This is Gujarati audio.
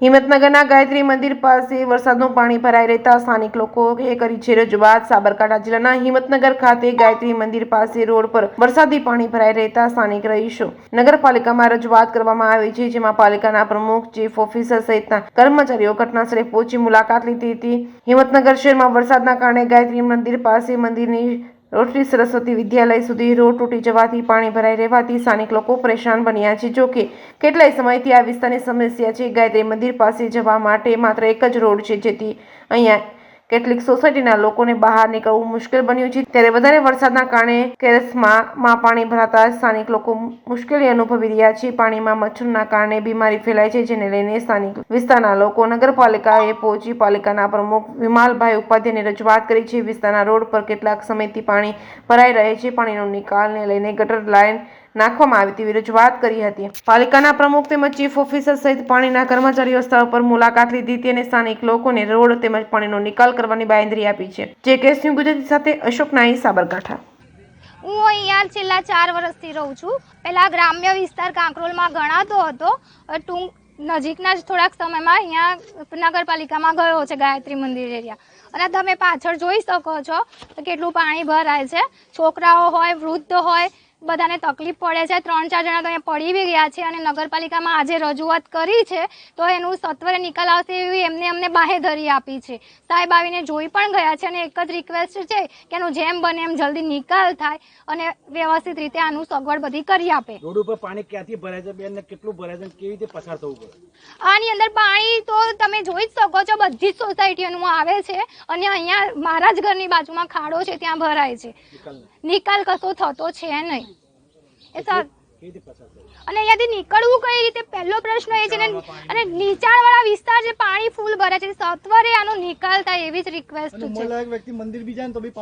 હિંમતનગરના ગાયત્રી મંદિર પાસે વરસાદનું પાણી ભરાઈ રહેતા સ્થાનિક લોકોએ કરી છે રજૂઆત। સાબરકાંઠા જિલ્લાના હિંમતનગર ખાતે ગાયત્રી મંદિર પાસે રોડ પર વરસાદી પાણી ભરાઈ રહેતા સ્થાનિક રહીશો નગરપાલિકામાં રજૂઆત કરવામાં આવી છે, જેમાં પાલિકાના પ્રમુખ, ચીફ ઓફિસર સહિતના કર્મચારીઓ ઘટનાસ્થળે પહોંચી મુલાકાત લીધી હતી। હિંમતનગર શહેરમાં વરસાદના કારણે ગાયત્રી મંદિર પાસે મંદિરની રોટરી સરસ્વતી વિદ્યાલય સુધી રોડ તૂટી જવાથી પાણી ભરાઈ રહેવાથી સ્થાનિક લોકો પરેશાન બન્યા છે। જોકે કેટલાય સમયથી આ વિસ્તારની સમસ્યા છે। ગાયત્રી મંદિર પાસે જવા માટે માત્ર એક જ રોડ છે, જેથી અહીંયા કેટલીક સોસાયટીના લોકોને બહાર નીકળવું મુશ્કેલ બન્યું છે। ત્યારે વધારે વરસાદના કારણે કેરેસમાં પાણી ભરાતા સ્થાનિક લોકો મુશ્કેલી અનુભવી રહ્યા છે। પાણીમાં મચ્છરના કારણે બીમારી ફેલાય છે, જેને લઈને સ્થાનિક વિસ્તારના લોકો નગરપાલિકાએ પહોંચી પાલિકાના પ્રમુખ વિમાલભાઈ ઉપાધ્યાયને રજૂઆત કરી છે। વિસ્તારના રોડ પર કેટલાક સમયથી પાણી ભરાઈ રહે છે। પાણીનો નિકાલને લઈને ગટર લાઇન નાખવામાં આવી તેવી રજૂઆત કરી હતી। પાલિકાના પ્રમુખ તેમજ ચીફ ઓફિસર સહિત પાણીના કર્મચારીઓ સ્થળ પર મુલાકાત લીધી હતી અને સ્થાનિક લોકોને રોડ તેમજ પાણીનો નિકાલ કરવાની બાંયધરી આપી છે। જે કેસ ન્યૂઝ ગુજરાતી સાથે અશોક નાઈ, સાબરકાંઠા। હું અહીંયા છેલ્લા 4 વર્ષથી રહું છું। પહેલા ગ્રામ્ય વિસ્તાર કાંકરોલમાં ગણાતો હતો, નજીકના જ થોડાક સમયમાં અહીંયા નગરપાલિકામાં ગયો છે ગાયત્રી મંદિર એરિયા, અને તમે પાછળ જોઈ શકો છો કેટલું પાણી ભરાય છે। છોકરાઓ હોય, વૃદ્ધ હોય, બધાને તકલીફ પડે છે। 3-4 જણા તો અહીંયા પડી બી ગયા છે અને નગરપાલિકામાં આજે રજૂઆત કરી છે તો એનું સત્વરે નિકાલ આવશે એવી અમને બાહેધરી આપી છે। સાહેબ આવીને જોઈ પણ ગયા છે અને એક જ રિક્વેસ્ટ છે કે એનું જેમ બને એમ જલ્દી નિકાલ થાય અને વ્યવસ્થિત રીતે આનું સગવડ બધી કરી આપે। રોડ ઉપર પાણી ક્યાંથી ભરાય છે બેન, ને કેટલું ભરાય છે, કેવી રીતે પસાર થવું પડે? આની અંદર પાણી તો તમે જોઈ જ શકો છો, બધી જ સોસાયટીઓનું આવે છે અને અહીંયા મારા જ ઘરની બાજુમાં ખાડો છે, ત્યાં ભરાય છે। નિકાલ કશો થતો છે નહીં અને અહીંયાથી નીકળવું કઈ રીતે, પહેલો પ્રશ્ન એ છે ને। અને નીચાણવાળા વિસ્તાર છે, પાણી ફૂલ ભરાય છે, સત્વરે આનો નિકાલ થાય એવી જ રિક્વેસ્ટ છે।